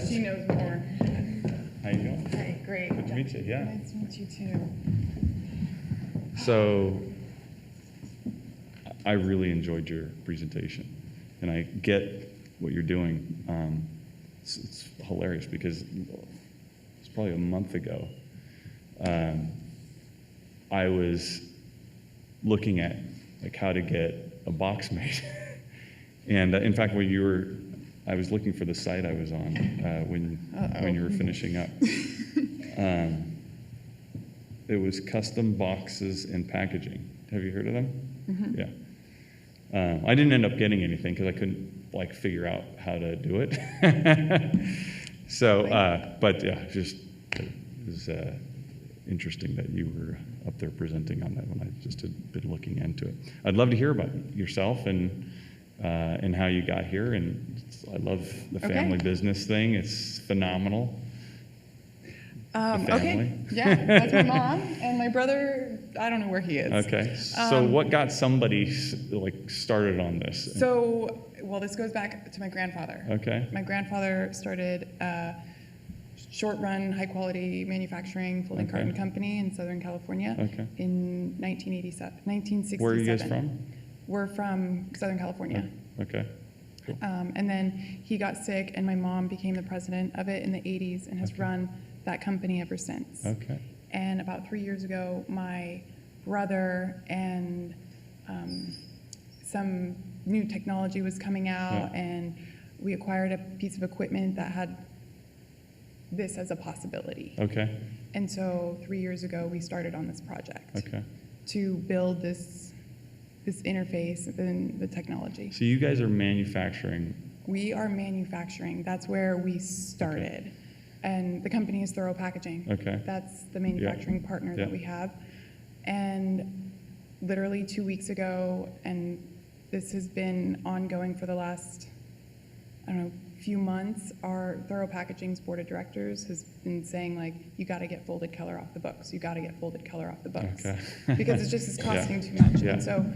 She knows more. How you doing? Hey, great. Good to meet you, yeah. Nice to meet you too. So I really enjoyed your presentation, and I get what you're doing. It's hilarious because it's probably a month ago. I was looking at like how to get a box made, and in fact, I was looking for the site I was on when you were finishing up. It was Custom Boxes and Packaging. Have you heard of them? Mm-hmm. Yeah. I didn't end up getting anything because I couldn't like figure out how to do it. So, but yeah, it was interesting that you were up there presenting on that one. I just had been looking into it. I'd love to hear about yourself and how you got here. And I love the family business thing. It's phenomenal. The family. Okay, yeah, that's my mom, and my brother, I don't know where he is. Okay, so what got somebody like started on this? So, well, this goes back to my grandfather. Okay. My grandfather started a short-run, high-quality manufacturing folding Okay. carton company in Southern California Okay. in 1967. Where are you guys from? We're from Southern California. Okay. Cool. And then he got sick, and my mom became the president of it in the 80s and has Okay. run that company ever since. Okay. And about 3 years ago, my brother and some new technology was coming out, Yeah. and we acquired a piece of equipment that had this as a possibility. Okay. And so 3 years ago, we started on this project Okay. to build this interface and the technology. So you guys are manufacturing. We are manufacturing. That's where we started. And the company is Thorough Packaging. Okay. That's the manufacturing partner that Yeah. we have. And literally 2 weeks ago, and this has been ongoing for the last, I don't know, few months, our Thorough Packaging's board of directors has been saying, like, you got to get folded color off the books. You got to get folded color off the books. Okay. Because it's just is costing Yeah. too much. Yeah. And so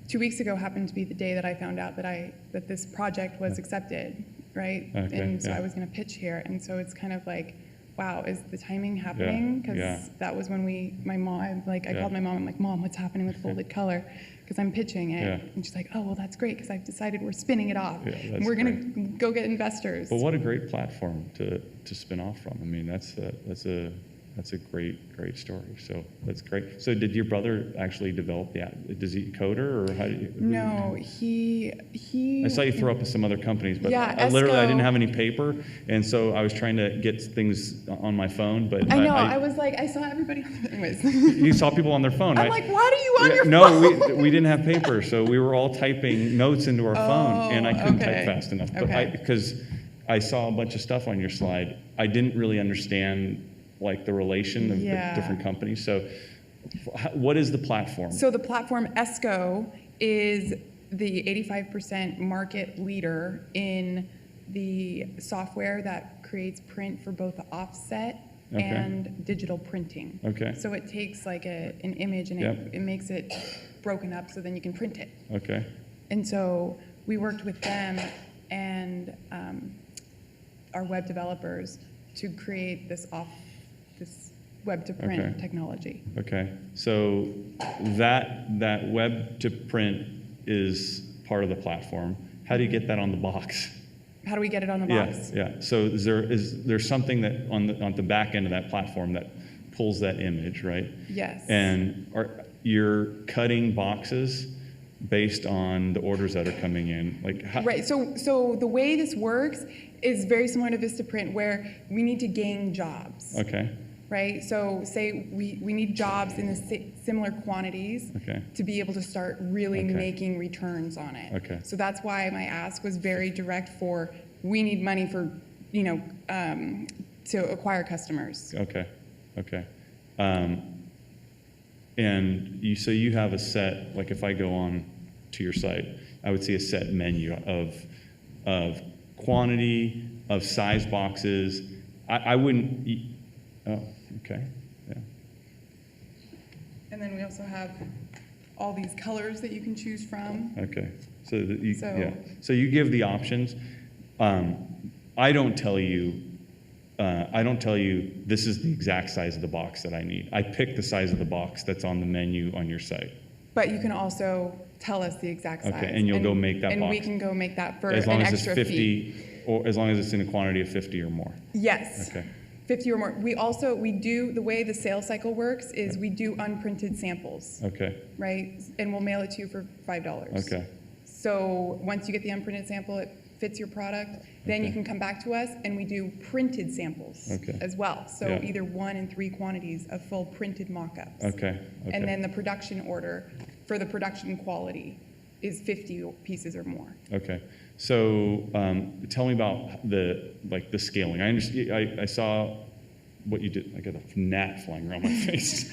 2 weeks ago happened to be the day that I found out that this project was accepted, right? Okay, And so yeah. I was going to pitch here. And so it's kind of like, wow, is the timing happening? Because yeah. that was when my mom, I Yeah. called my mom, I'm like, Mom, what's happening with folded color? Because I'm pitching it. Yeah. And she's like, oh, well, that's great, because I've decided we're spinning it off. Yeah, and that's we're going to go get investors. But what a great platform to spin off from. I mean, that's a great story. So that's great. So did your brother actually develop the app? Does he coder or how do you? No, he. I saw you throw up some other companies, but Yeah, I literally I didn't Esco. have any paper, and so I was trying to get things on my phone. But I know, I was like, I saw everybody on the, anyways. you saw people on their phone. I'm like, why are you on Yeah, your no, phone? we didn't have paper, so we were all typing notes into our phone, and I couldn't okay. type fast enough. But Okay. because I saw a bunch of stuff on your slide, I didn't really understand like the relation of Yeah. the different companies. So, what is the platform? So the platform Esco is the 85% market leader in the software that creates print for both the offset Okay. and digital printing. Okay. So it takes like an image and Yep. it makes it broken up so then you can print it. Okay. And so we worked with them and our web developers to create this web to print Okay. technology. Okay. So that web to print is part of the platform. How do you get that on the box? How do we get it on the box? Yeah, yeah. So is there something that on the back end of that platform that pulls that image, right? Yes. And you're cutting boxes based on the orders that are coming in? Like, how? Right, so the way this works is very similar to Vistaprint, where we need to gain jobs. Okay, Right, so say we need jobs in the similar quantities Okay. to be able to start really Okay. making returns on it. Okay. So that's why my ask was very direct for, we need money for, you know, to acquire customers. okay, okay. And so you have a set, like if I go on to your site, I would see a set menu of quantity, of size boxes. I wouldn't, oh, okay, yeah. And then we also have all these colors that you can choose from. Okay, so that you, So- yeah, so you give the options. I don't tell you, this is the exact size of the box that I need. I pick the size of the box that's on the menu on your site. But you can also tell us the exact size. Okay, and you'll go make that And we box. can go make that for As an long as it's extra fee. 50, or as long as it's in a quantity of 50 or more. Yes. Okay. 50 or more. We do, the way the sales cycle works is we do unprinted samples, Okay, right? And we'll mail it to you for $5. okay, So once you get the unprinted sample, it fits your product, then you Okay. can come back to us and we do printed samples Okay. as well. So Yeah. either 1 and 3 quantities of full printed mock-ups. okay, okay. And then the production order for the production quality is 50 pieces or more. Okay, so tell me about the scaling. I saw what you did. I got a gnat flying around my face.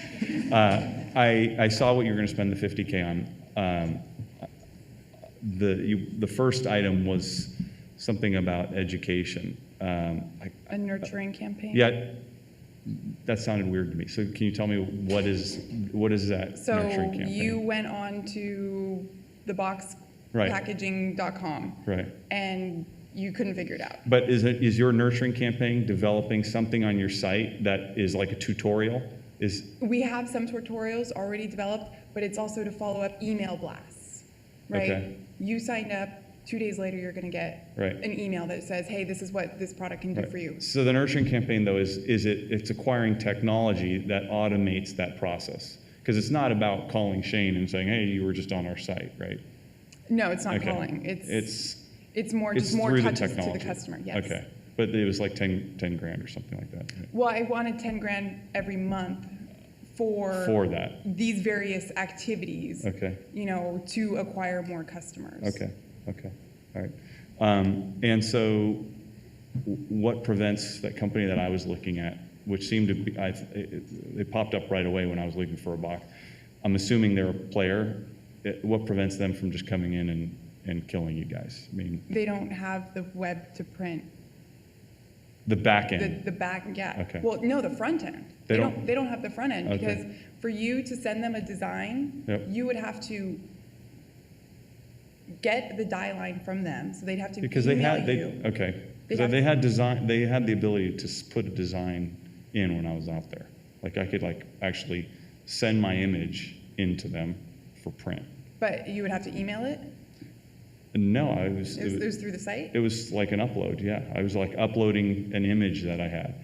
I saw what you were going to spend the 50K on. The first item was something about education. A nurturing campaign? Yeah, that sounded weird to me. So can you tell me what is that So nurturing campaign? you went on to Right. theboxpackaging.com Right. and you couldn't figure it out. But is your nurturing campaign developing something on your site that is like a tutorial? We have some tutorials already developed, but it's also to follow up email blasts, right? Okay. You signed up, 2 days later, you're gonna get Right. an email that says, hey, this is what this product can do Right. for you. So the nurturing campaign, though, it's acquiring technology that automates that process. Because it's not about calling Shane and saying, hey, you were just on our site, right? No, it's not Okay. calling. It's more It's just more through the touches to the technology. customer, yes. Okay, but it was like 10 grand or something like that. Right? Well, I wanted 10 grand every month For that. these various activities, Okay. you know, to acquire more customers. Okay, all right. And so what prevents that company that I was looking at, which seemed to be, it popped up right away when I was looking for a box. I'm assuming they're a player. What prevents them from just coming in and killing you guys? I mean, They don't have the web to print. the back end. The back, yeah. Okay. Well, no, the front end. They don't- They don't have the front end Okay. because for you to send them a design, Yep. you would have to get the die line from them. So they'd have to Because they email had, you. okay. They'd So have- they had design, they had the ability to put a design in when I was out there. Like I could actually send my image into them for print. But you would have to email it? No, It was through the site? it was like an upload, yeah. I was like uploading an image that I had.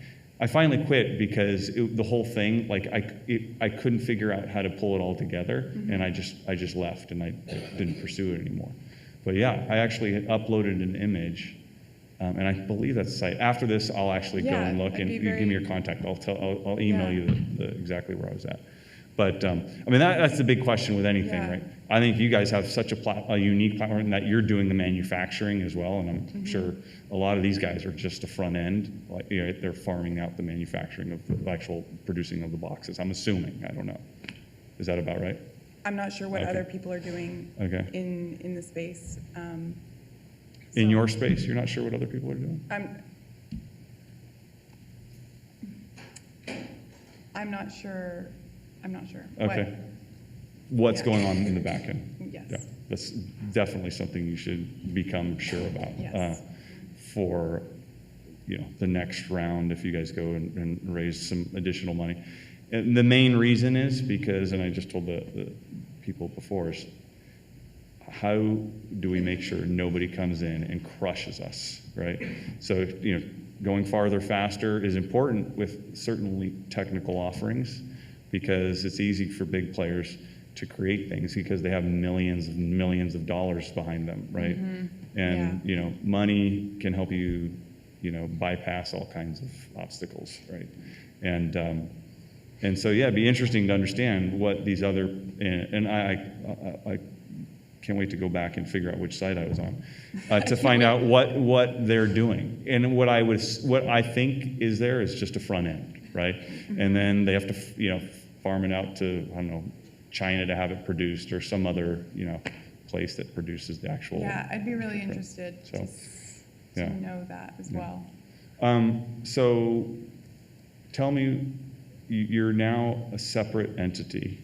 I finally quit because the whole thing, like I couldn't figure out how to pull it all together, Mm-hmm. and I just left and I didn't pursue it anymore. But yeah, I actually uploaded an image, and I believe that's the site. After this, I'll actually go Yeah, and look, I'd and be you give me your very- contact. I'll email Yeah. you exactly where I was at. But I mean that's the big question with anything, Yeah. right? I think you guys have such a unique platform that you're doing the manufacturing as well, and I'm Mm-hmm. sure a lot of these guys are just the front end, like they're farming out the manufacturing of the actual producing of the boxes. I'm assuming. I don't know. Is that about right? I'm not sure what Okay. other people are doing Okay. in the space. In So- your space, you're not sure what other people are doing? I'm not sure. I'm not sure. Okay. What's Yeah. going on in the back end? Yes. Yeah, that's definitely something you should become sure about. Yes. For, the next round, if you guys go and raise some additional money. And the main reason is because, and I just told the people before, is how do we make sure nobody comes in and crushes us, right? So, going farther faster is important with certainly technical offerings, because it's easy for big players to create things because they have millions and millions of dollars behind them, right? And, you know, money can help you, you know, bypass all kinds of obstacles, right? And so, yeah, it'd be interesting to understand what these other, and I can't wait to go back and figure out which side I was on, to find out what they're doing. And what I think is there is just a front end, right? And then they have to, you know, farm it out to, I don't know, China to have it produced, or some other, you know, place that produces the actual. Yeah, I'd be really interested So, to know that as well. So tell me, you're now a separate entity.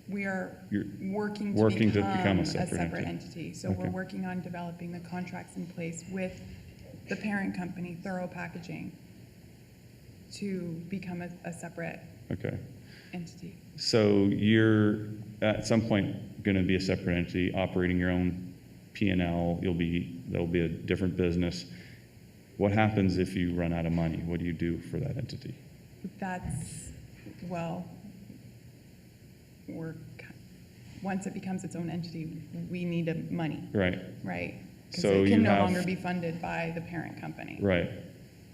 We are You're working to become become a separate entity. So Okay. we're working on developing the contracts in place with the parent company, Thorough Packaging, to become a separate Okay. entity. So you're at some point going to be a separate entity, operating your own P&L. There'll be a different business. What happens if you run out of money? What do you do for that entity? That's, well, once it becomes its own entity, we need money, Right. right? Because So it can you no have- longer be funded by the parent company. Right.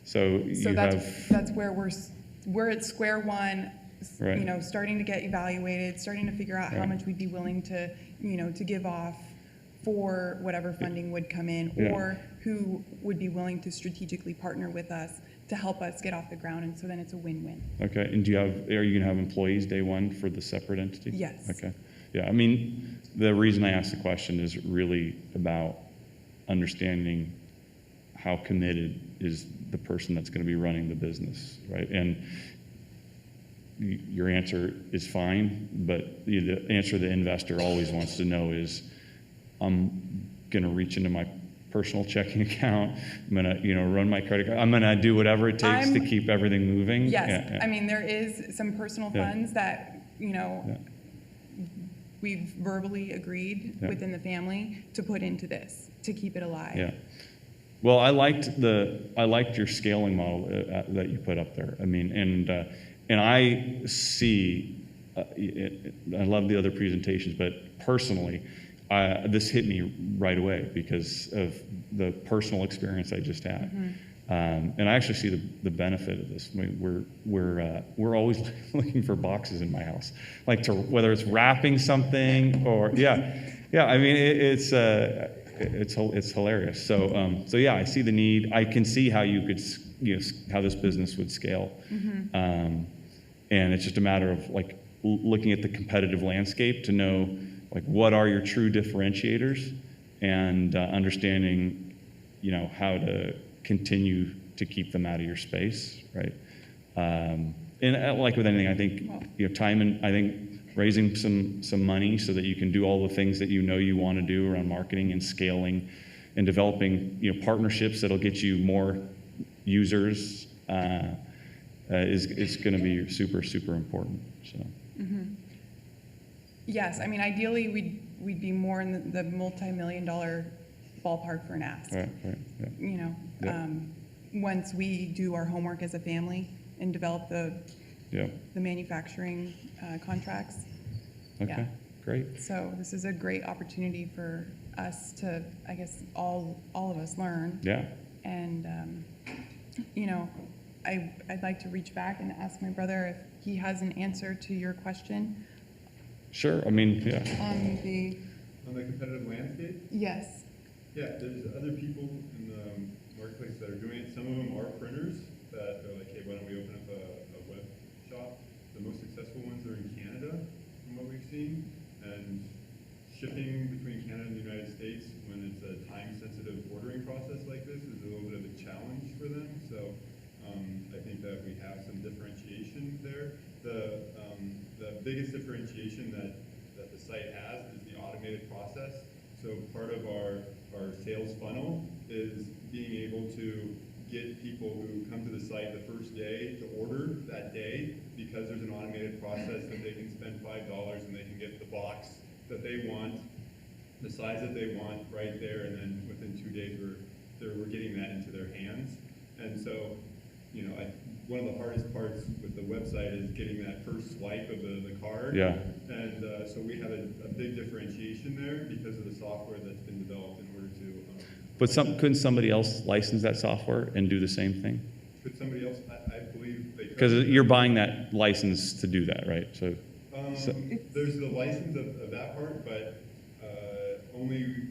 So So you that's have. that's where we're at square one, Right. you know, starting to get evaluated, starting to figure out how Right. much we'd be willing to, you know, to give off for whatever funding would come in, Yeah. or who would be willing to strategically partner with us to help us get off the ground, and so then it's a win-win. Okay, and are you gonna have employees day one for the separate entity? Yes. Okay, yeah, I mean, the reason I asked the question is really about understanding how committed is the person that's gonna be running the business, right? And your answer is fine, but the answer the investor always wants to know is, I'm gonna reach into my personal checking account. I'm gonna, you know, run my credit card. I'm gonna do whatever it takes to keep everything moving. Yes, Yeah. I mean, there is some personal Yeah. funds that, you know, Yeah. we've verbally agreed Yeah. within the family to put into this, to keep it alive. Yeah. Well, I liked your scaling model that you put up there. I mean, and I see, I love the other presentations, but personally, this hit me right away because of the personal experience I just had. And I actually see the benefit of this. I mean, we're always looking for boxes in my house, like whether it's wrapping something or yeah. I mean, it's hilarious. So yeah, I see the need. I can see how you could, you know, how this business would scale. And it's just a matter of like looking at the competitive landscape to know like what are your true differentiators, and understanding, you know, how to continue to keep them out of your space, right? And like with anything, I think, you know, time, and I think raising some money so that you can do all the things that you know you want to do around marketing and scaling and developing, you know, partnerships that'll get you more users is going to be super, super important. So. Yes, I mean, ideally, we'd be more in the multi-million-dollar ballpark for an ask. Right. Yeah. You know, Yeah. Once we do our homework as a family and develop the manufacturing contracts. Okay. Yeah. Great. So this is a great opportunity for us to, I guess, all of us learn. Yeah. And, you know, I'd like to reach back and ask my brother if he has an answer to your question Sure. I mean, yeah. on the, On the competitive landscape? yes. Yeah, there's other people in the marketplace that are doing it. Some of them are printers that are like, hey, why don't we open up a web shop? The most successful ones are in Canada, from what we've seen. And shipping between Canada and the United States, when it's a time-sensitive ordering process like this, is a little bit of a challenge for them. So I think that we have some differentiation there. The biggest differentiation that the site has is the automated process. So part of our sales funnel is being able to get people who come to the site the first day to order that day, because there's an automated process that they can spend $5 and they can get the box that they want, the size that they want right there, and then within 2 days we're getting that into their hands. And so, you know, one of the hardest parts with the website is getting that first swipe of the card. Yeah. And so we have a big differentiation there because of the software that's been developed in order to. But couldn't somebody else license that software and do the same thing? Could somebody else? I believe they could. Because you're buying that license to do that, right? So there's the license of that part, but only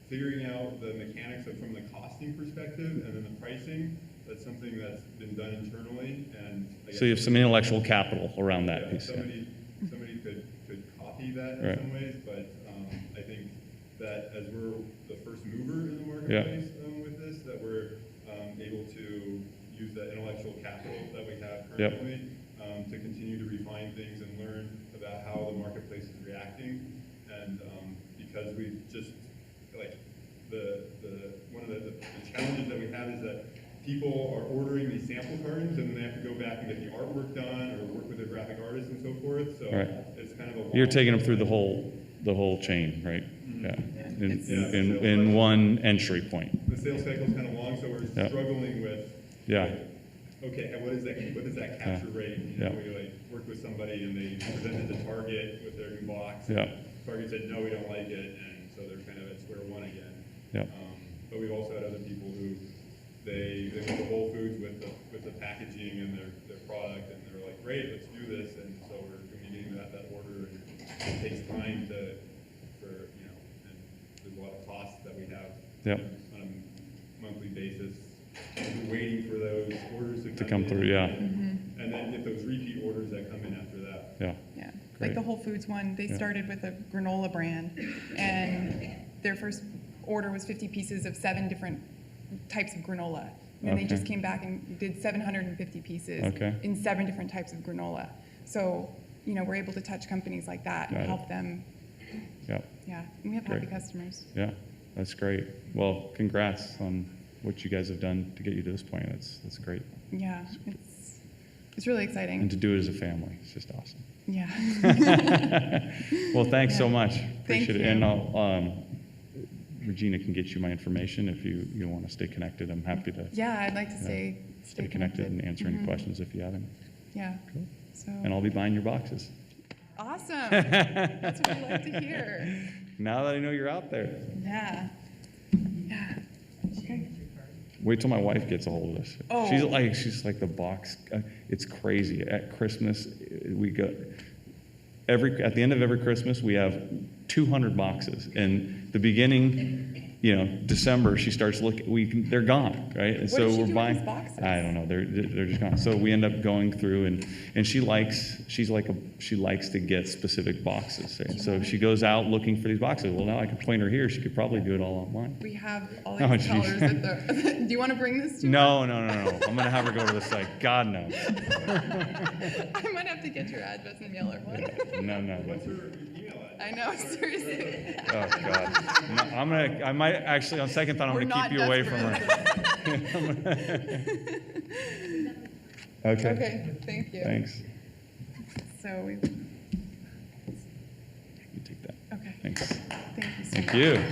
figuring out the mechanics of from the costing perspective and then the pricing. That's something that's been done internally, and I guess so you have some intellectual capital around that yeah, piece. somebody could copy that in Right. some ways, but I think that as we're the first mover in the marketplace with this, that we're able to use that intellectual capital that we have currently to continue to refine things and learn about how the marketplace is reacting. And because we've just, like, one of the challenges that we have is that people are ordering these sample cartons and then they have to go back and get the artwork done or work with their graphic artists and so forth. So it's kind of a You're taking them through the whole chain, right? Mm-hmm. Yeah. In one entry point. The sales cycle is kind of long, so we're struggling with. Like, okay, what is that capture rate? You know, we like worked with somebody and they presented the Target with their new box. Target said no, we don't like it, and so they're kind of at square one again. But we've also had other people who they went to Whole Foods with the packaging and their product, and they're like, great, let's do this, and so we're getting that order, and it takes time and there's a lot of costs that we have on a monthly basis. We're waiting for those orders to come through, and then get those repeat orders that come in after that. Yeah. Like the Whole Foods one, they started with a granola brand, and their first order was 50 pieces of 7 different types of granola. And then they just came back and did 750 pieces in 7 different types of granola. So, we're able to touch companies like that and help them. Yeah, and we have happy customers. Yeah, that's great. Well, congrats on what you guys have done to get you to this point. That's great. Yeah, it's really exciting. And to do it as a family, it's just awesome. Yeah. Well, thanks so much. Appreciate it. You. And Regina can get you my information if you want to stay connected. I'm happy to. Yeah, I'd like to stay connected and answer any questions if you have any. Yeah. Cool. So. And I'll be buying your boxes. Awesome. That's what I like to hear. Now that I know you're out there. Yeah. Yeah. Okay. Wait till my wife gets a hold of this. Oh. She's like the box. It's crazy. At Christmas, we go at the end of every Christmas we have 200 boxes. And the beginning, December, she starts looking. They're gone, right? And what so does she we're do buying. with these boxes? I don't know. They're just gone. So we end up going through, and she likes to get specific boxes. And so she goes out looking for these boxes. Well, now I can point her here. She could probably do it all online. We have all these colors at the. Do you want to bring this to her? No. I'm gonna have her go to the site. God no. I might have to get your address and mail her one. No. What's her email address? I know, seriously. Oh God. No, I might actually, on second thought, I'm We're gonna keep you away from her. Okay. Okay, thank you. Thanks. So we. You take that. Okay. Thanks. Thank you so much. Thank you.